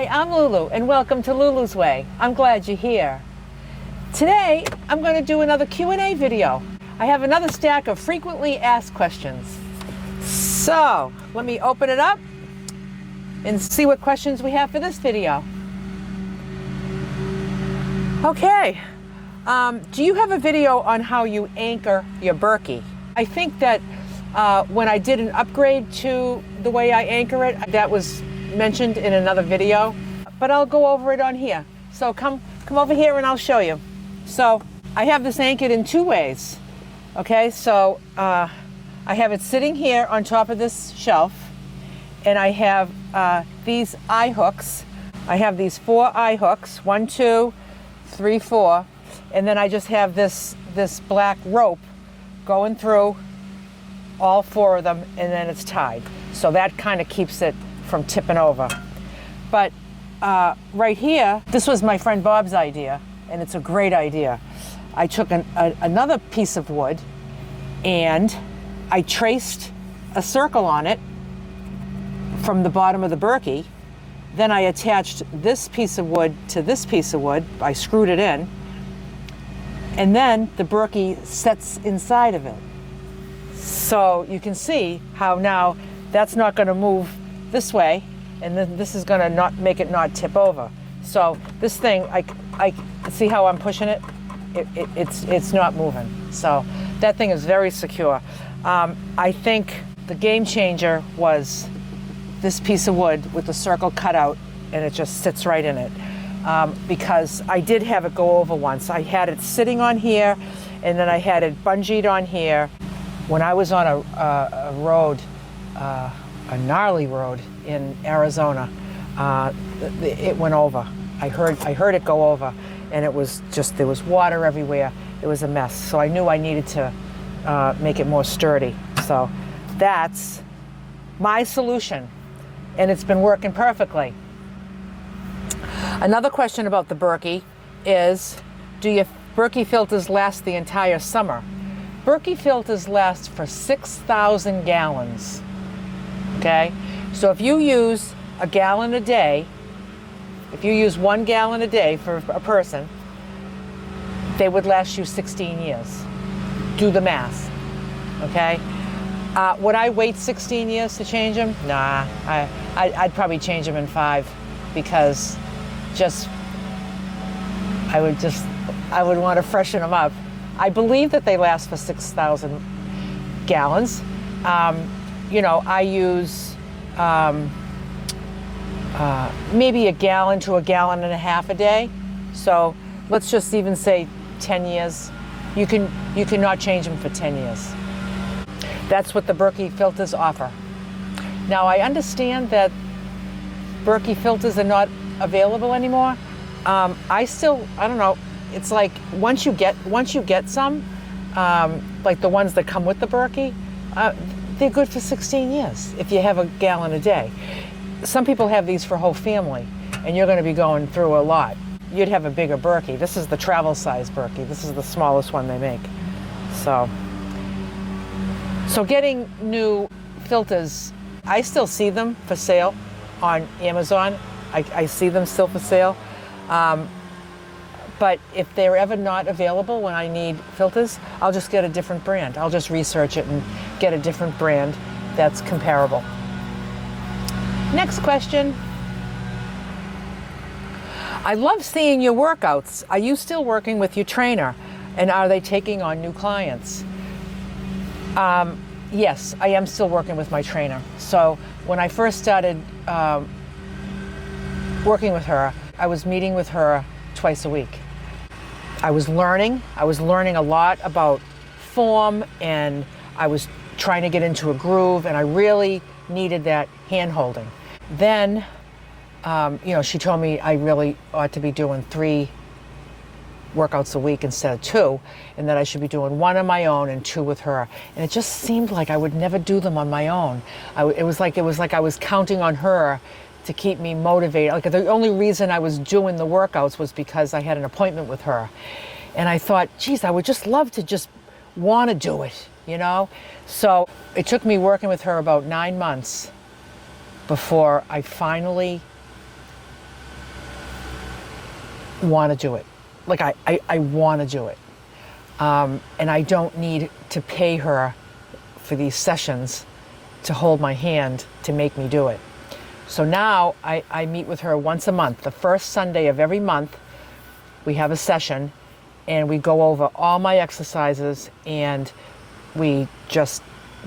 Hi, I'm Lulu, and welcome to Lulu's Way. I'm glad you're here. Today, I'm going to do another Q&A video. I have another stack of frequently asked questions. So, let me open it up and see what questions we have for this video. Okay, do you have a video on how you anchor your Berkey? I think that when I did an upgrade to the way I anchor it, that was mentioned in another video, but I'll go over it on here. So come over here and I'll show you. So I have this anchored in two ways. Okay, so I have it sitting here on top of this shelf, and I have these eye hooks. I have these 4 eye hooks, 1, 2, 3, 4, and then I just have this black rope going through all 4 of them, and then it's tied. So that kind of keeps it from tipping over. But right here, this was my friend Bob's idea, and it's a great idea. I took another piece of wood and I traced a circle on it from the bottom of the Berkey. Then I attached this piece of wood to this piece of wood. I screwed it in, and then the Berkey sets inside of it. So you can see how now that's not going to move this way, and then this is going to not make it not tip over. So this thing, I see how I'm pushing it. It's not moving. So that thing is very secure. I think the game changer was this piece of wood with the circle cut out, and it just sits right in it. Because I did have it go over once. I had it sitting on here, and then I had it bungeed on here. When I was on a road, a gnarly road in Arizona, it went over. I heard it go over, and it was just, there was water everywhere. It was a mess. So I knew I needed to make it more sturdy. So that's my solution, and it's been working perfectly. Another question about the Berkey is, do your Berkey filters last the entire summer? Berkey filters last for 6,000 gallons. Okay, so if you use a gallon a day, if you use 1 gallon a day for a person, they would last you 16 years. Do the math, okay? Would I wait 16 years to change them? Nah, I'd probably change them in 5, because I would want to freshen them up. I believe that they last for 6,000 gallons. You know, I use maybe a gallon to a gallon and a half a day. So let's just even say 10 years. You cannot change them for 10 years. That's what the Berkey filters offer. Now I understand that Berkey filters are not available anymore. I don't know. It's like once you get some, like the ones that come with the Berkey, they're good for 16 years if you have a gallon a day. Some people have these for whole family, and you're going to be going through a lot. You'd have a bigger Berkey. This is the travel size Berkey. This is the smallest one they make. So getting new filters, I still see them for sale on Amazon. I see them still for sale. But if they're ever not available when I need filters, I'll just get a different brand. I'll just research it and get a different brand that's comparable. Next question. I love seeing your workouts. Are you still working with your trainer? And are they taking on new clients? Yes, I am still working with my trainer. So when I first started working with her, I was meeting with her twice a week. I was learning a lot about form, and I was trying to get into a groove, and I really needed that hand holding. Then, you know, she told me I really ought to be doing 3 workouts a week instead of 2, and that I should be doing 1 on my own and 2 with her. And it just seemed like I would never do them on my own. It was like I was counting on her to keep me motivated. Like the only reason I was doing the workouts was because I had an appointment with her. And I thought, geez, I would just love to just want to do it, you know? So it took me working with her about 9 months before I finally want to do it. Like I want to do it. And I don't need to pay her for these sessions to hold my hand to make me do it. So now I meet with her once a month. The first Sunday of every month, we have a session and we go over all my exercises and we just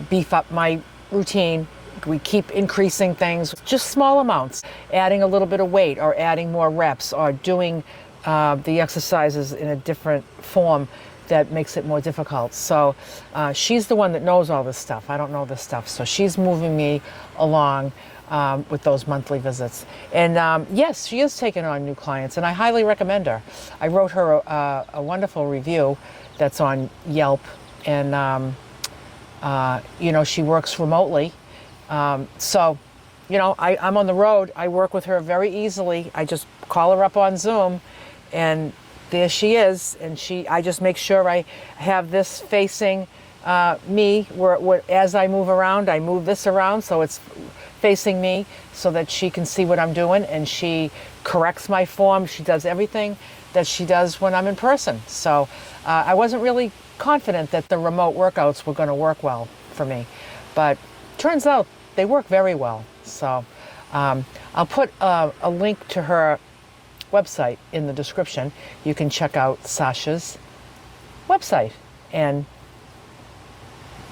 beef up my routine. We keep increasing things, just small amounts, adding a little bit of weight or adding more reps or doing the exercises in a different form that makes it more difficult. So she's the one that knows all this stuff. I don't know this stuff. So she's moving me along with those monthly visits. And yes, she is taking on new clients and I highly recommend her. I wrote her a wonderful review that's on Yelp and you know, she works remotely. So, you know, I'm on the road. I work with her very easily. I just call her up on Zoom and there she is. And I just make sure I have this facing me where as I move around, I move this around so it's facing me so that she can see what I'm doing, and she corrects my form. She does everything that she does when I'm in person. So I wasn't really confident that the remote workouts were going to work well for me, but turns out they work very well. So I'll put a link to her website in the description. You can check out Sasha's website and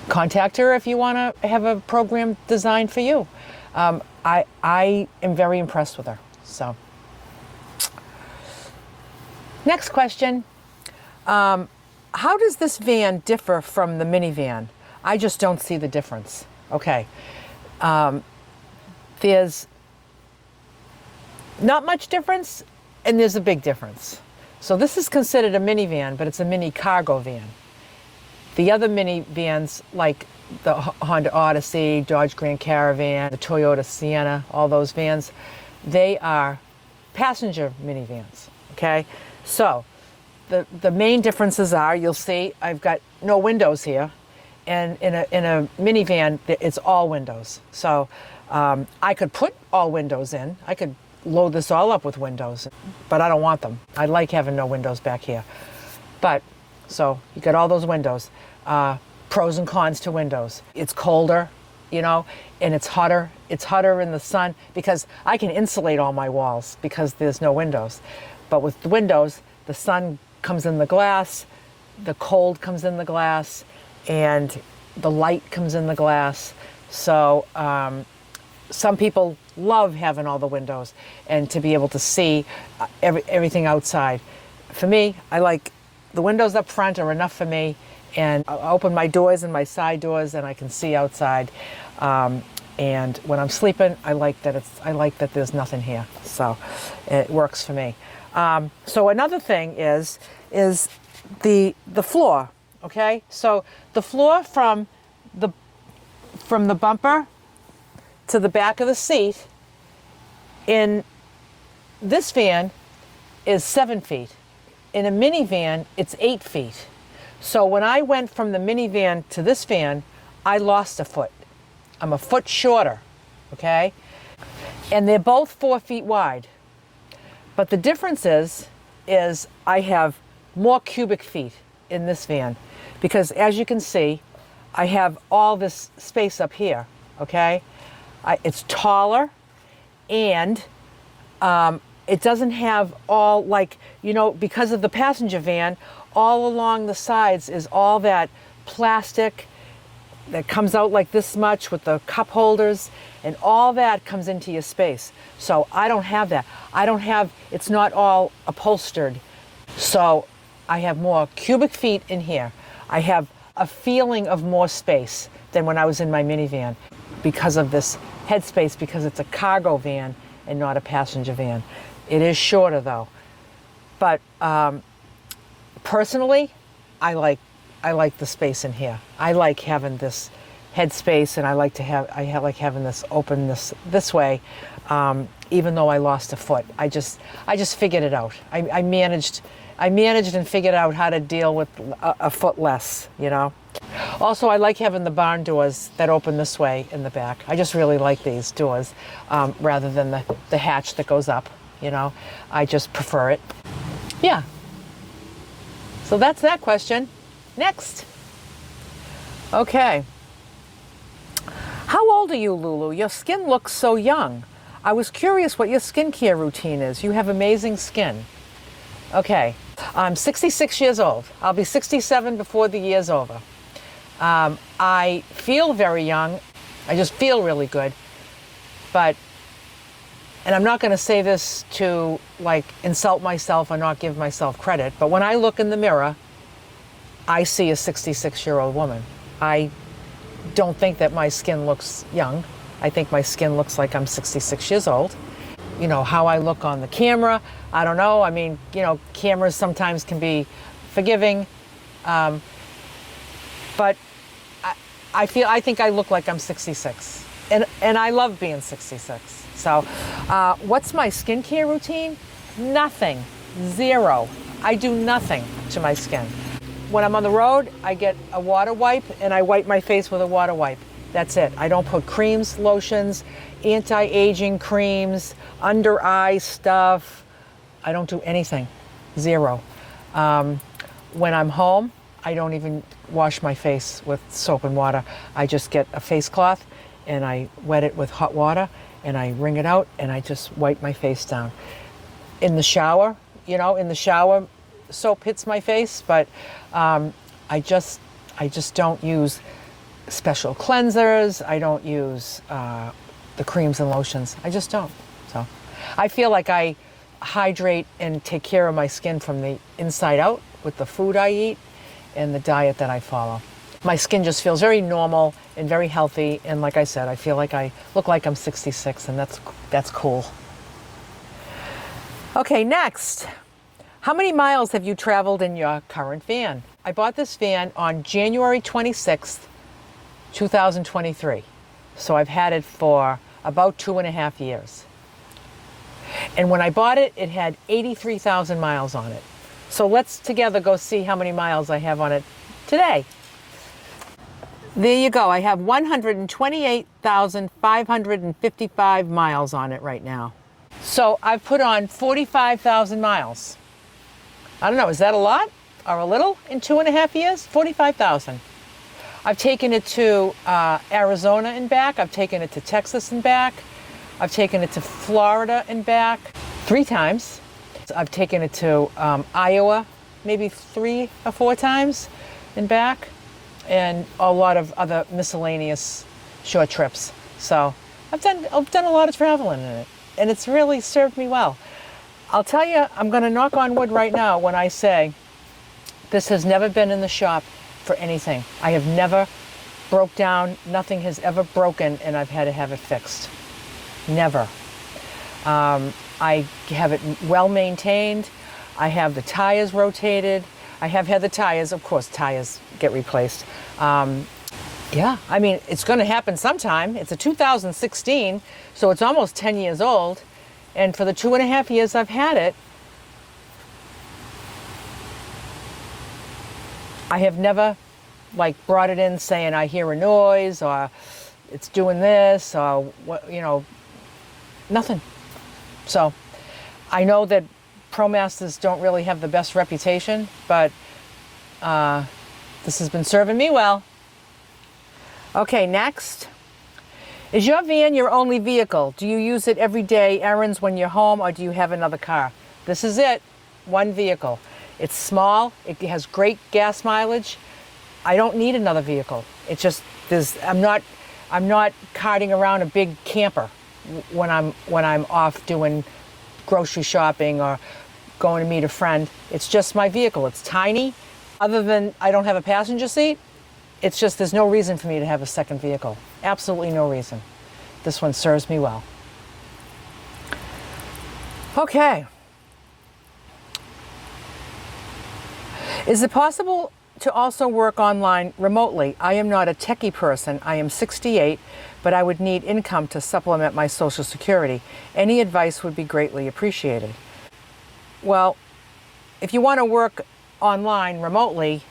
contact her if you want to have a program designed for you. I am very impressed with her. So next question. How does this van differ from the minivan? I just don't see the difference. Okay. There's not much difference and there's a big difference. So this is considered a minivan, but it's a mini cargo van. The other minivans, like the Honda Odyssey, Dodge Grand Caravan, the Toyota Sienna, all those vans, they are passenger minivans, okay? So the main differences are, you'll see I've got no windows here, and in a minivan, it's all windows. So I could put all windows in. I could load this all up with windows, but I don't want them. I like having no windows back here. But, so you got all those windows. Pros and cons to windows. It's colder, you know, and it's hotter. It's hotter in the sun because I can insulate all my walls because there's no windows. But with the windows, the sun comes in the glass, the cold comes in the glass, and the light comes in the glass. So some people love having all the windows and to be able to see everything outside. For me, I like the windows up front are enough for me, and I open my doors and my side doors and I can see outside. And when I'm sleeping, I like that there's nothing here. So it works for me. So another thing is the floor. Okay, so the floor from the bumper to the back of the seat in this van is 7 feet. In a minivan, it's 8 feet. So when I went from the minivan to this van, I lost a foot. I'm a foot shorter, okay? And they're both 4 feet wide. But the difference is I have more cubic feet in this van because, as you can see, I have all this space up here, okay? It's taller, and it doesn't have all, like, you know, because of the passenger van, all along the sides is all that plastic that comes out like this much with the cup holders, and all that comes into your space. So I don't have that. It's not all upholstered. So I have more cubic feet in here. I have a feeling of more space than when I was in my minivan because of this headspace, because it's a cargo van and not a passenger van. It is shorter though. But personally, I like the space in here. I like having this headspace, and I like having this open this way. Even though I lost a foot, I just figured it out. I managed and figured out how to deal with a foot less, you know. Also, I like having the barn doors that open this way in the back. I just really like these doors rather than the hatch that goes up. you know. I just prefer it. Yeah. So that's that question. Next. Okay. How old are you, Lulu? Your skin looks so young. I was curious what your skincare routine is. You have amazing skin. Okay. I'm 66 years old. I'll be 67 before the year's over. I feel very young. I just feel really good. But, and I'm not going to say this to like insult myself or not give myself credit, but when I look in the mirror, I see a 66-year-old woman. I don't think that my skin looks young. I think my skin looks like I'm 66 years old. You know, how I look on the camera, I don't know. I mean, you know, cameras sometimes can be forgiving. But I think I look like I'm 66. And I love being 66. So what's my skincare routine? Nothing. Zero. I do nothing to my skin. When I'm on the road, I get a water wipe and I wipe my face with a water wipe. That's it. I don't put creams, lotions, anti-aging creams, under eye stuff. I don't do anything. Zero. When I'm home, I don't even wash my face with soap and water. I just get a face cloth and I wet it with hot water and I wring it out and I just wipe my face down. In the shower, you know, soap hits my face, but I just don't use special cleansers. I don't use the creams and lotions. I just don't. So I feel like I hydrate and take care of my skin from the inside out with the food I eat and the diet that I follow. My skin just feels very normal and very healthy, and like I said, I feel like I look like I'm 66, and that's cool. Okay, next. How many miles have you traveled in your current van? I bought this van on January 26th, 2023. So I've had it for about 2.5 years. And when I bought it, it had 83,000 miles on it. So let's together go see how many miles I have on it today. There you go. I have 128,555 miles on it right now. So I've put on 45,000 miles. I don't know, is that a lot or a little in 2.5 years? 45,000. I've taken it to Arizona and back. I've taken it to Texas and back. I've taken it to Florida and back 3 times. I've taken it to Iowa maybe 3 or 4 times and back, and a lot of other miscellaneous short trips. So I've done a lot of traveling in it, and it's really served me well. I'll tell you, I'm going to knock on wood right now when I say this has never been in the shop for anything. I have never broke down. Nothing has ever broken, and I've had to have it fixed. Never. I have it well maintained. I have the tires rotated. I have had the tires, of course, tires get replaced. Yeah, I mean, it's going to happen sometime. It's a 2016, so it's almost 10 years old. And for the 2.5 years I've had it, I have never like brought it in saying I hear a noise or it's doing this or what, you know, nothing. So I know that ProMasters don't really have the best reputation, but this has been serving me well. Okay, next. Is your van your only vehicle? Do you use it every day, errands when you're home, or do you have another car? This is it, one vehicle. It's small, it has great gas mileage. I don't need another vehicle. It's just, I'm not carting around a big camper when I'm off doing grocery shopping or going to meet a friend. It's just my vehicle. It's tiny. Other than I don't have a passenger seat, it's just there's no reason for me to have a second vehicle. Absolutely no reason. This one serves me well. Okay. Is it possible to also work online remotely? I am not a techie person. I am 68, but I would need income to supplement my Social Security. Any advice would be greatly appreciated. Well, if you want to work online remotely,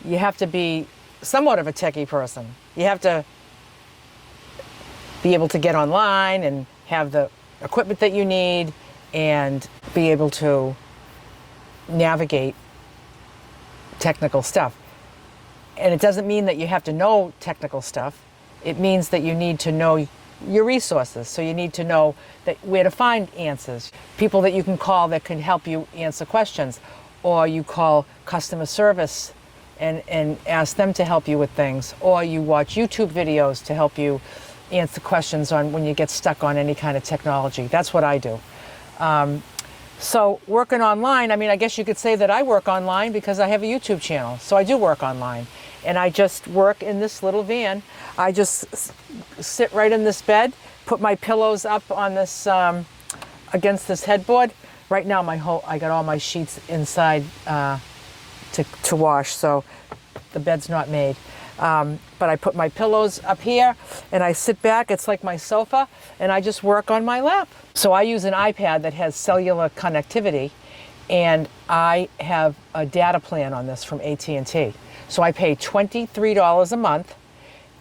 you have to be somewhat of a techie person. You have to be able to get online and have the equipment that you need and be able to navigate technical stuff. And it doesn't mean that you have to know technical stuff. It means that you need to know your resources. So you need to know that where to find answers, people that you can call that can help you answer questions, or you call customer service and ask them to help you with things, or you watch YouTube videos to help you answer questions on when you get stuck on any kind of technology. That's what I do. So working online, I mean, I guess you could say that I work online because I have a YouTube channel. So I do work online, and I just work in this little van. I just sit right in this bed, put my pillows up on this, against this headboard. Right now, I got all my sheets inside to wash, so the bed's not made. But I put my pillows up here and I sit back. It's like my sofa, and I just work on my lap. So I use an iPad that has cellular connectivity, and I have a data plan on this from AT&T. So I pay $23 a month,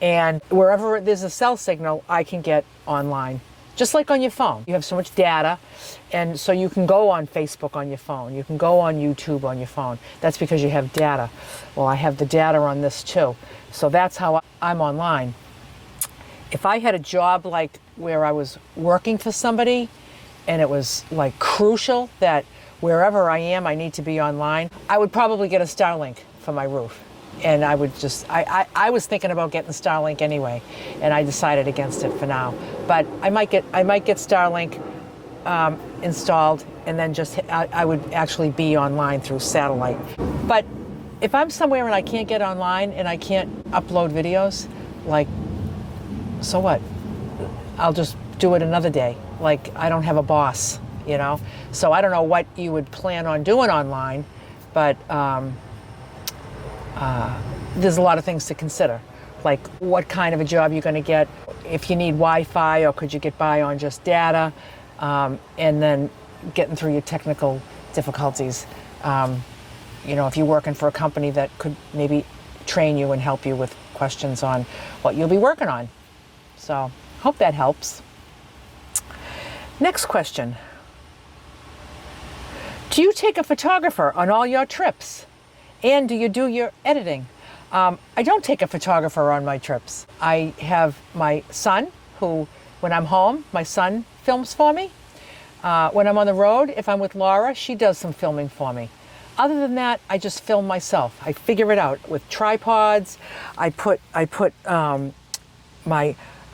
and wherever there's a cell signal, I can get online. Just like on your phone. You have so much data, and so you can go on Facebook on your phone. You can go on YouTube on your phone. That's because you have data. Well, I have the data on this too. So that's how I'm online. If I had a job like where I was working for somebody, and it was like crucial that wherever I am, I need to be online, I would probably get a Starlink for my roof. And I would just, I was thinking about getting Starlink anyway, and I decided against it for now. But I might get Starlink installed, and then I would actually be online through satellite. But if I'm somewhere and I can't get online and I can't upload videos, like, so what? I'll just do it another day. Like, I don't have a boss, you know? So I don't know what you would plan on doing online, but there's a lot of things to consider, like what kind of a job you're going to get, if you need Wi-Fi, or could you get by on just data, and then getting through your technical difficulties. You know, if you're working for a company that could maybe train you and help you with questions on what you'll be working on. So, hope that helps. Next question. Do you take a photographer on all your trips? And do you do your editing? I don't take a photographer on my trips. I have my son, who, when I'm home, my son films for me. When I'm on the road, if I'm with Laura, she does some filming for me. Other than that, I just film myself. I figure it out with tripods. I put my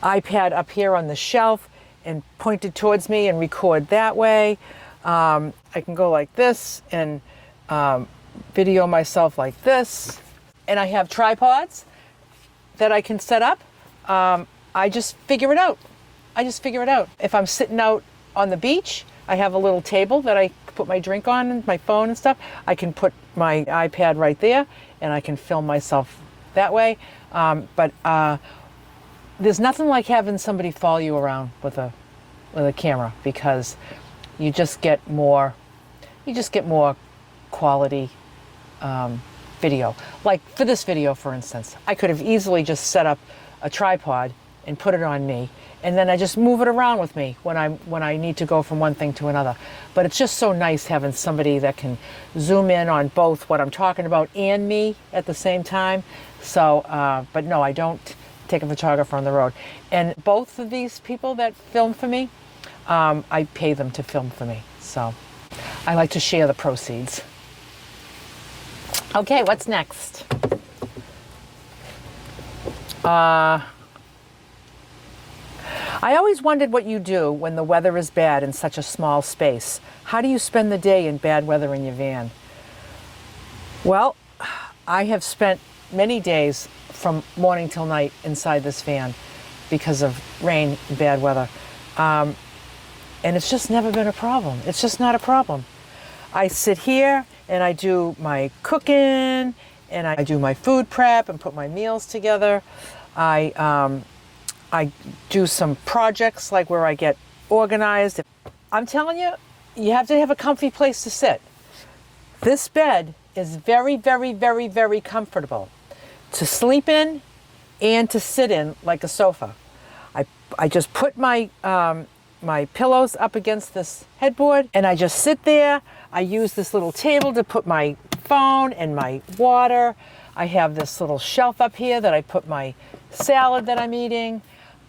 iPad up here on the shelf and point it towards me and record that way. I can go like this and video myself like this. And I have tripods that I can set up. I just figure it out. If I'm sitting out on the beach, I have a little table that I put my drink on and my phone and stuff. I can put my iPad right there and I can film myself that way. But there's nothing like having somebody follow you around with a camera, because you just get more quality video. Like for this video, for instance, I could have easily just set up a tripod and put it on me, and then I just move it around with me when I need to go from one thing to another. But it's just so nice having somebody that can zoom in on both what I'm talking about and me at the same time. So, but no, I don't take a photographer on the road. And both of these people that film for me, I pay them to film for me. So I like to share the proceeds. Okay, what's next? I always wondered what you do when the weather is bad in such a small space. How do you spend the day in bad weather in your van? Well, I have spent many days from morning till night inside this van because of rain and bad weather. And it's just never been a problem. It's just not a problem. I sit here and I do my cooking, and I do my food prep and put my meals together. I do some projects like where I get organized. I'm telling you, you have to have a comfy place to sit. This bed is very, very, very, very comfortable to sleep in and to sit in like a sofa. I just put my my pillows up against this headboard and I just sit there. I use this little table to put my phone and my water. I have this little shelf up here that I put my salad that I'm eating.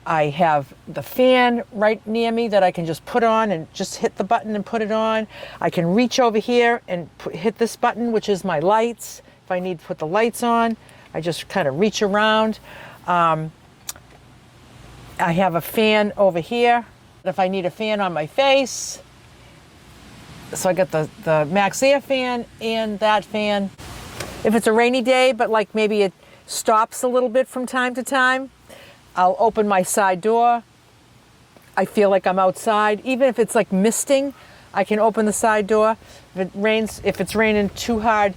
I have the fan right near me that I can just put on and just hit the button and put it on. I can reach over here and hit this button, which is my lights. If I need to put the lights on, I just kind of reach around. I have a fan over here. If I need a fan on my face, so I got the Max Air fan and that fan. If it's a rainy day, but like maybe it stops a little bit from time to time, I'll open my side door. I feel like I'm outside. Even if it's like misting, I can open the side door. If it's raining too hard,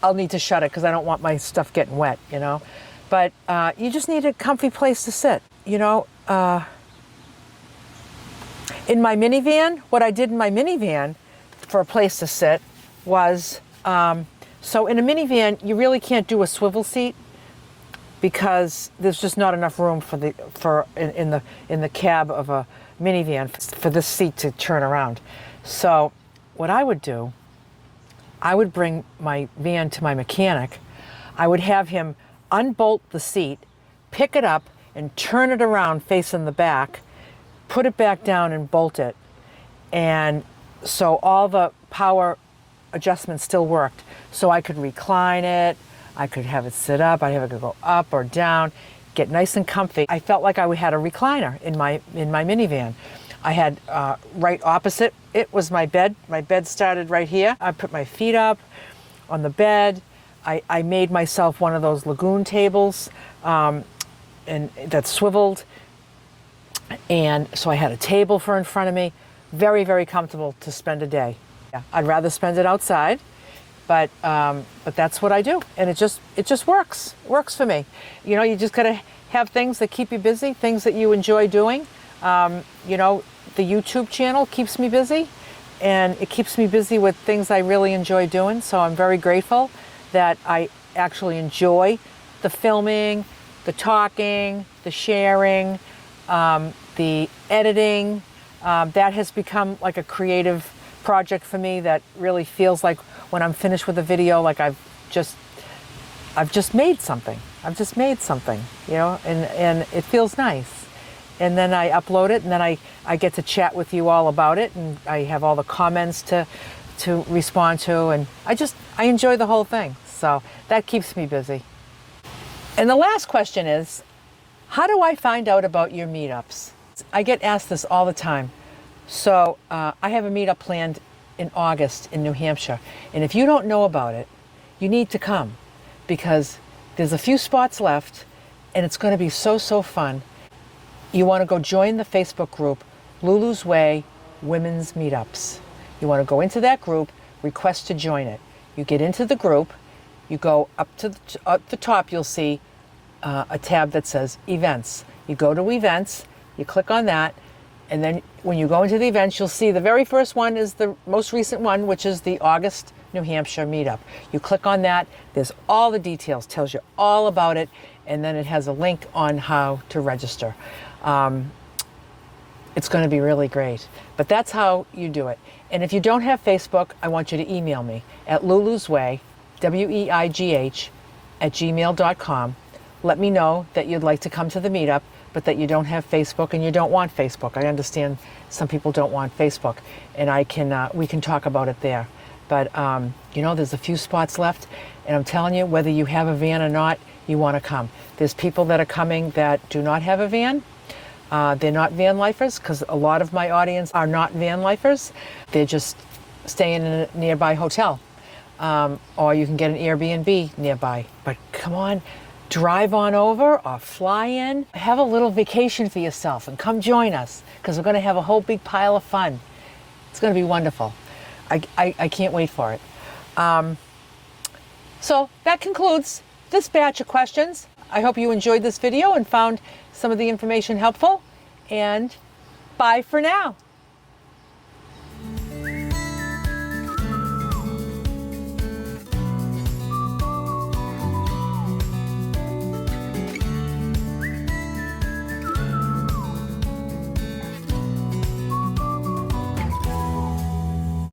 I'll need to shut it because I don't want my stuff getting wet, you know. But you just need a comfy place to sit, you know. In my minivan, what I did in my minivan for a place to sit was, so in a minivan, you really can't do a swivel seat because there's just not enough room in the cab of a minivan for this seat to turn around. So what I would do, I would bring my van to my mechanic. I would have him unbolt the seat, pick it up and turn it around facing the back, put it back down and bolt it. And so all the power adjustments still worked. So I could recline it, I could have it sit up, I'd have it go up or down, get nice and comfy. I felt like I had a recliner in my minivan. I had right opposite it was my bed. My bed started right here. I put my feet up on the bed. I made myself one of those lagoon tables and that swiveled. And so I had a table in front of me. Very, very comfortable to spend a day. Yeah, I'd rather spend it outside. But that's what I do, and it just works for me. You know, you just gotta have things that keep you busy, things that you enjoy doing. You know, the YouTube channel keeps me busy, and it keeps me busy with things I really enjoy doing. So I'm very grateful that I actually enjoy the filming, the talking, the sharing, the editing. That has become like a creative project for me that really feels like when I'm finished with a video, like I've just made something. I've just made something, you know, and it feels nice. And then I upload it, and then I get to chat with you all about it, and I have all the comments to respond to, and I enjoy the whole thing. So that keeps me busy. And the last question is, how do I find out about your meetups? I get asked this all the time. So I have a meetup planned in August in New Hampshire. And if you don't know about it, you need to come because there's a few spots left and it's going to be so fun. You want to go join the Facebook group, Lulu's Way Women's Meetups. You want to go into that group, request to join it. You get into the group, you go up the top, you'll see a tab that says Events. You go to Events, you click on that, and then when you go into the events, you'll see the very first one is the most recent one, which is the August New Hampshire meetup. You click on that, there's all the details, tells you all about it, and then it has a link on how to register. It's going to be really great. But that's how you do it. And if you don't have Facebook, I want you to email me at lulusway, WEIGH, @gmail.com. Let me know that you'd like to come to the meetup, but that you don't have Facebook and you don't want Facebook. I understand some people don't want Facebook, and we can talk about it there. But you know, there's a few spots left, and I'm telling you, whether you have a van or not, you want to come. There's people that are coming that do not have a van. They're not van lifers, because a lot of my audience are not van lifers. They're just staying in a nearby hotel, or you can get an Airbnb nearby. But come on, drive on over or fly in, have a little vacation for yourself and come join us, because we're going to have a whole big pile of fun. It's going to be wonderful. I can't wait for it. So that concludes this batch of questions. I hope you enjoyed this video and found some of the information helpful, and bye for now.